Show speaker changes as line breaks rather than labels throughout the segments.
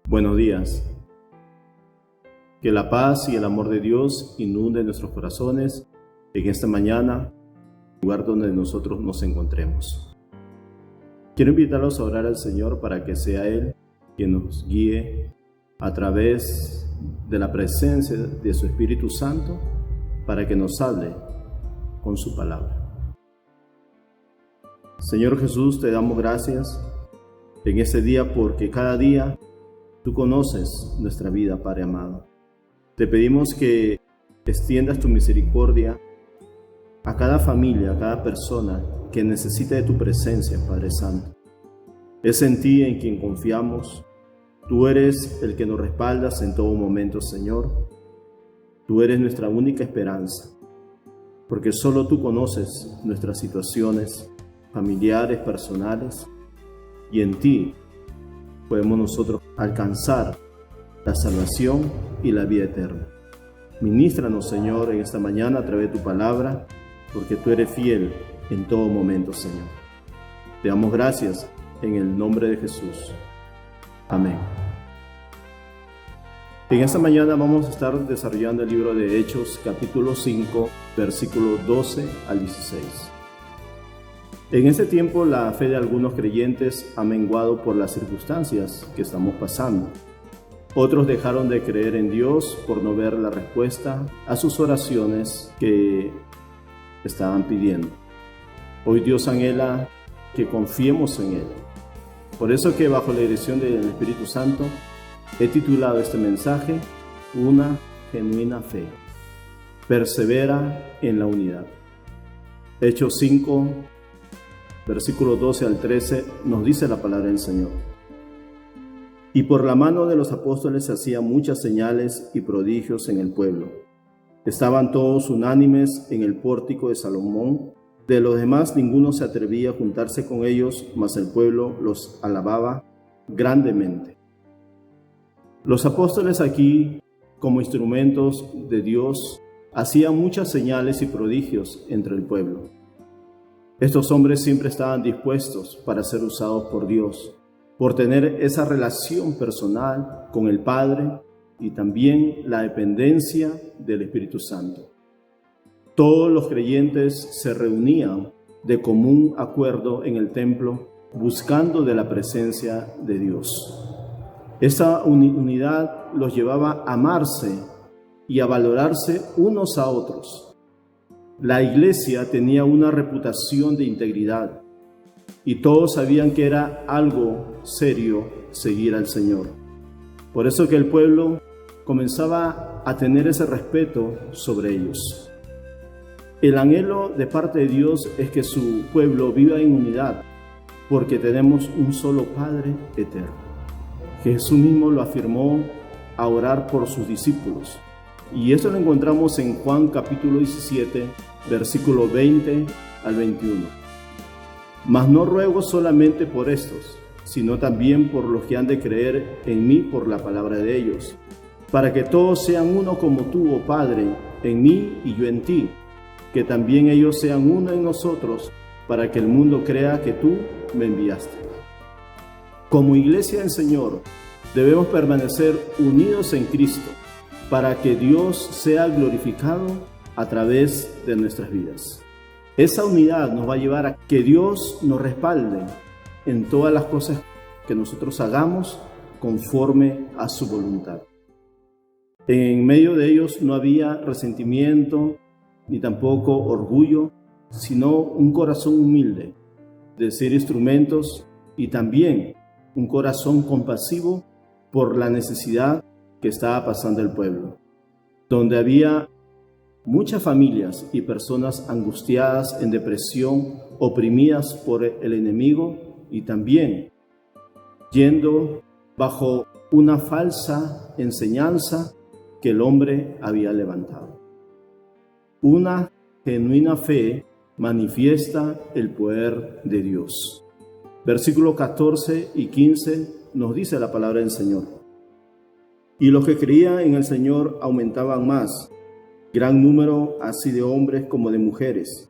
Buenos días. Que la paz y el amor de Dios inunden nuestros corazones en esta mañana, lugar donde nosotros nos encontremos. Quiero invitarlos a orar al Señor para que sea Él quien nos guíe a través de la presencia de su Espíritu Santo para que nos hable con su palabra. Señor Jesús, te damos gracias en este día porque cada día tú conoces nuestra vida, Padre amado. Te pedimos que extiendas tu misericordia a cada familia, a cada persona que necesita de tu presencia, Padre Santo. Es en ti en quien confiamos. Tú eres el que nos respaldas en todo momento, Señor. Tú eres nuestra única esperanza, porque solo tú conoces nuestras situaciones familiares, personales, y en ti podemos nosotros alcanzar la salvación y la vida eterna. Ministranos, Señor, en esta mañana a través de tu palabra, porque tú eres fiel en todo momento, Señor. Te damos gracias en el nombre de Jesús. Amén. En esta mañana vamos a estar desarrollando el libro de Hechos, capítulo 5, versículos 12 al 16. En este tiempo la fe de algunos creyentes ha menguado por las circunstancias que estamos pasando. Otros dejaron de creer en Dios por no ver la respuesta a sus oraciones que estaban pidiendo. Hoy Dios anhela que confiemos en Él. Por eso que bajo la dirección del Espíritu Santo he titulado este mensaje Una genuina fe. Persevera en la unidad. Hechos 5, versículos 12 al 13 nos dice la palabra del Señor. Y por la mano de los apóstoles se hacían muchas señales y prodigios en el pueblo. Estaban todos unánimes en el pórtico de Salomón. De los demás ninguno se atrevía a juntarse con ellos, mas el pueblo los alababa grandemente. Los apóstoles aquí, como instrumentos de Dios, hacían muchas señales y prodigios entre el pueblo. Estos hombres siempre estaban dispuestos para ser usados por Dios, por tener esa relación personal con el Padre y también la dependencia del Espíritu Santo. Todos los creyentes se reunían de común acuerdo en el templo, buscando de la presencia de Dios. Esa unidad los llevaba a amarse y a valorarse unos a otros. La iglesia tenía una reputación de integridad y todos sabían que era algo serio seguir al Señor. Por eso que el pueblo comenzaba a tener ese respeto sobre ellos. El anhelo de parte de Dios es que su pueblo viva en unidad, porque tenemos un solo Padre eterno. Jesús mismo lo afirmó a orar por sus discípulos. Y esto lo encontramos en Juan capítulo 17, versículo 20 al 21. Mas no ruego solamente por estos, sino también por los que han de creer en mí por la palabra de ellos, para que todos sean uno como tú, oh Padre, en mí y yo en ti, que también ellos sean uno en nosotros, para que el mundo crea que tú me enviaste. Como iglesia del Señor, debemos permanecer unidos en Cristo, para que Dios sea glorificado a través de nuestras vidas. Esa unidad nos va a llevar a que Dios nos respalde en todas las cosas que nosotros hagamos conforme a su voluntad. En medio de ellos no había resentimiento ni tampoco orgullo, sino un corazón humilde de ser instrumentos y también un corazón compasivo por la necesidad que estaba pasando el pueblo, donde había muchas familias y personas angustiadas, en depresión, oprimidas por el enemigo y también yendo bajo una falsa enseñanza que el hombre había levantado. Una genuina fe manifiesta el poder de Dios. Versículos 14 y 15 nos dice la palabra del Señor. Y los que creían en el Señor aumentaban más, gran número así de hombres como de mujeres,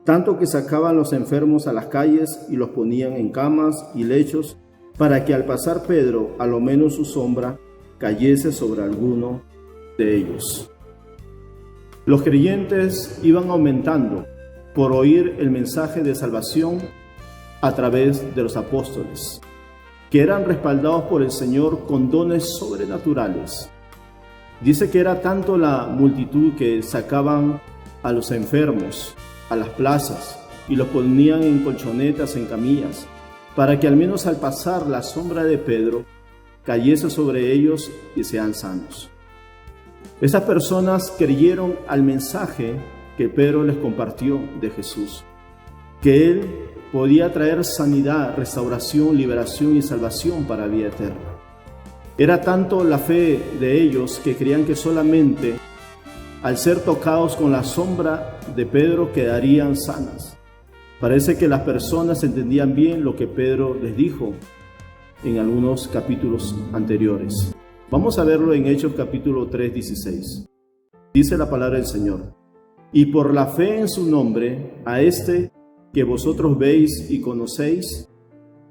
tanto que sacaban los enfermos a las calles y los ponían en camas y lechos, para que al pasar Pedro, a lo menos su sombra cayese sobre alguno de ellos. Los creyentes iban aumentando por oír el mensaje de salvación a través de los apóstoles, que eran respaldados por el Señor con dones sobrenaturales. Dice que era tanto la multitud que sacaban a los enfermos a las plazas y los ponían en colchonetas, en camillas, para que al menos al pasar la sombra de Pedro cayese sobre ellos y sean sanos. Estas personas creyeron al mensaje que Pedro les compartió de Jesús, que Él podía traer sanidad, restauración, liberación y salvación para vida eterna. Era tanto la fe de ellos que creían que solamente al ser tocados con la sombra de Pedro quedarían sanas. Parece que las personas entendían bien lo que Pedro les dijo en algunos capítulos anteriores. Vamos a verlo en Hechos capítulo 3, 16. Dice la palabra del Señor: y por la fe en su nombre, a este que vosotros veis y conocéis,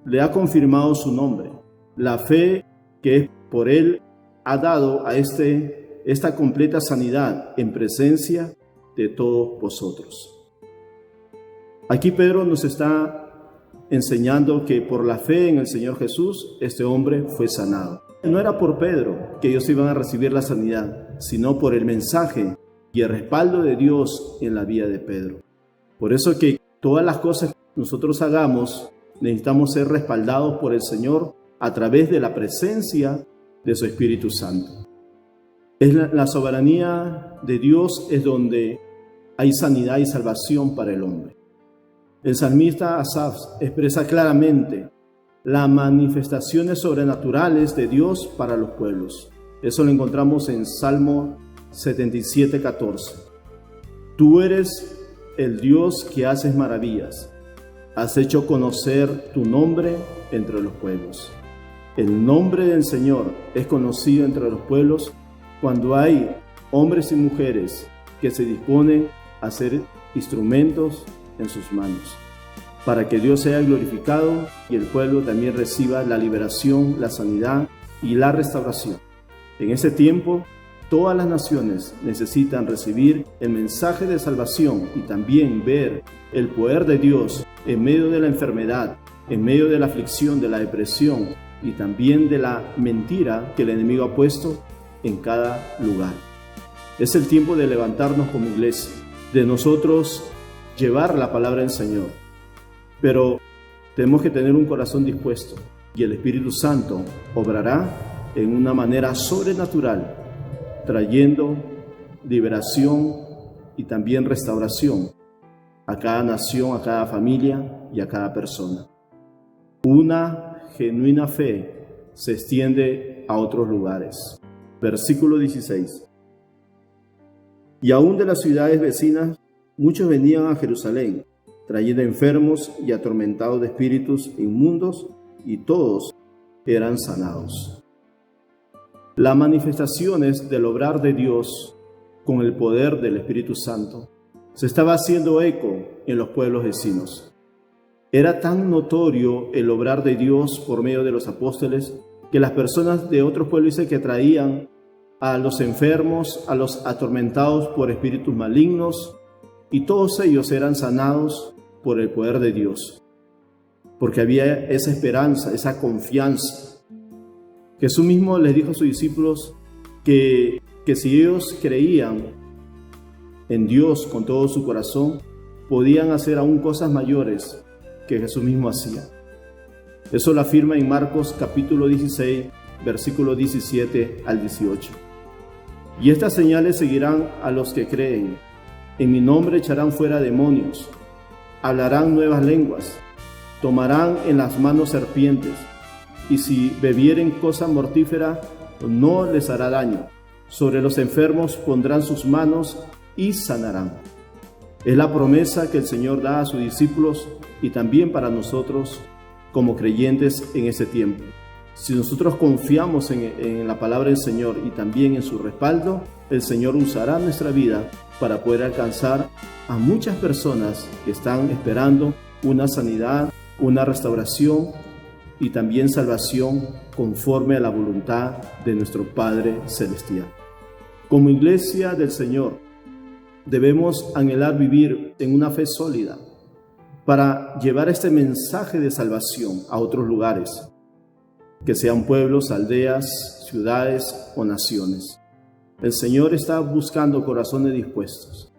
le ha confirmado su nombre. La fe que por él ha dado a esta completa sanidad en presencia de todos vosotros. Aquí Pedro nos está enseñando que por la fe en el Señor Jesús, este hombre fue sanado. No era por Pedro que ellos iban a recibir la sanidad, sino por el mensaje y el respaldo de Dios en la vida de Pedro. Por eso que todas las cosas que nosotros hagamos, necesitamos ser respaldados por el Señor a través de la presencia de su Espíritu Santo. Es la soberanía de Dios es donde hay sanidad y salvación para el hombre. El salmista Asaf expresa claramente las manifestaciones sobrenaturales de Dios para los pueblos. Eso lo encontramos en Salmo 77:14. Tú eres el Dios que haces maravillas. Has hecho conocer tu nombre entre los pueblos. El nombre del Señor es conocido entre los pueblos cuando hay hombres y mujeres que se disponen a ser instrumentos en sus manos, para que Dios sea glorificado y el pueblo también reciba la liberación, la sanidad y la restauración. En ese tiempo, todas las naciones necesitan recibir el mensaje de salvación y también ver el poder de Dios en medio de la enfermedad, en medio de la aflicción, de la depresión y también de la mentira que el enemigo ha puesto en cada lugar. Es el tiempo de levantarnos como iglesia, de nosotros llevar la palabra del Señor, pero tenemos que tener un corazón dispuesto y el Espíritu Santo obrará en una manera sobrenatural, trayendo liberación y también restauración a cada nación, a cada familia y a cada persona. Una genuina fe se extiende a otros lugares. Versículo 16. Y aún de las ciudades vecinas, muchos venían a Jerusalén, trayendo enfermos y atormentados de espíritus inmundos, y todos eran sanados. Las manifestaciones del obrar de Dios con el poder del Espíritu Santo se estaba haciendo eco en los pueblos vecinos. Era tan notorio el obrar de Dios por medio de los apóstoles que las personas de otros pueblos dicen que traían a los enfermos, a los atormentados por espíritus malignos, y todos ellos eran sanados por el poder de Dios, porque había esa esperanza, esa confianza. Jesús mismo les dijo a sus discípulos que si ellos creían en Dios con todo su corazón, podían hacer aún cosas mayores que Jesús mismo hacía. Eso lo afirma en Marcos capítulo 16, versículos 17 al 18. Y estas señales seguirán a los que creen. En mi nombre echarán fuera demonios, hablarán nuevas lenguas, tomarán en las manos serpientes, y si bebieren cosa mortífera, no les hará daño. Sobre los enfermos pondrán sus manos y sanarán. Es la promesa que el Señor da a sus discípulos y también para nosotros como creyentes en ese tiempo. Si nosotros confiamos en la palabra del Señor y también en su respaldo, el Señor usará nuestra vida para poder alcanzar a muchas personas que están esperando una sanidad, una restauración y también salvación conforme a la voluntad de nuestro Padre Celestial. Como iglesia del Señor, debemos anhelar vivir en una fe sólida para llevar este mensaje de salvación a otros lugares, que sean pueblos, aldeas, ciudades o naciones. El Señor está buscando corazones dispuestos.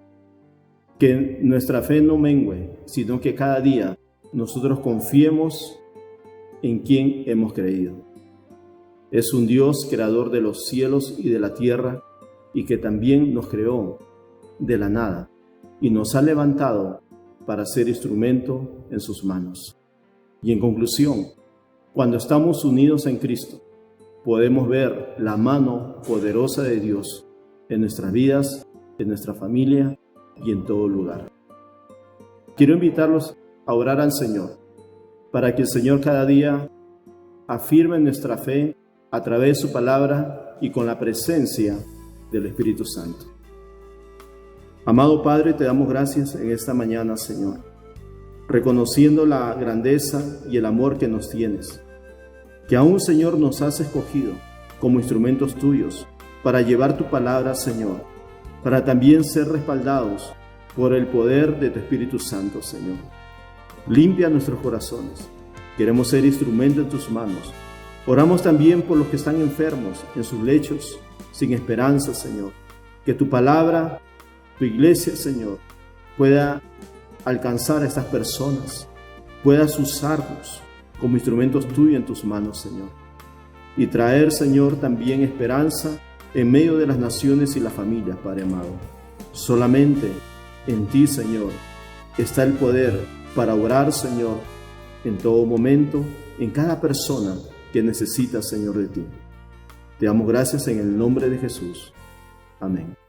Que nuestra fe no mengue, sino que cada día nosotros confiemos en quien hemos creído. Es un Dios creador de los cielos y de la tierra y que también nos creó de la nada y nos ha levantado para ser instrumento en sus manos. Y en conclusión, cuando estamos unidos en Cristo, podemos ver la mano poderosa de Dios en nuestras vidas, en nuestra familia y en todo lugar. Quiero invitarlos a orar al Señor, para que el Señor cada día afirme nuestra fe a través de su palabra y con la presencia del Espíritu Santo. Amado Padre, te damos gracias en esta mañana, Señor, reconociendo la grandeza y el amor que nos tienes, que aún, Señor, nos has escogido como instrumentos tuyos para llevar tu palabra, Señor, para también ser respaldados por el poder de tu Espíritu Santo, Señor. Limpia nuestros corazones. Queremos ser instrumento en tus manos. Oramos también por los que están enfermos en sus lechos, sin esperanza, Señor. Que tu palabra, tu iglesia, Señor, pueda alcanzar a estas personas, puedas usarlos como instrumentos tuyos en tus manos, Señor. Y traer, Señor, también esperanza en medio de las naciones y las familias, Padre amado. Solamente en ti, Señor, está el poder para obrar, Señor, en todo momento, en cada persona que necesita, Señor, de ti. Te damos gracias en el nombre de Jesús. Amén.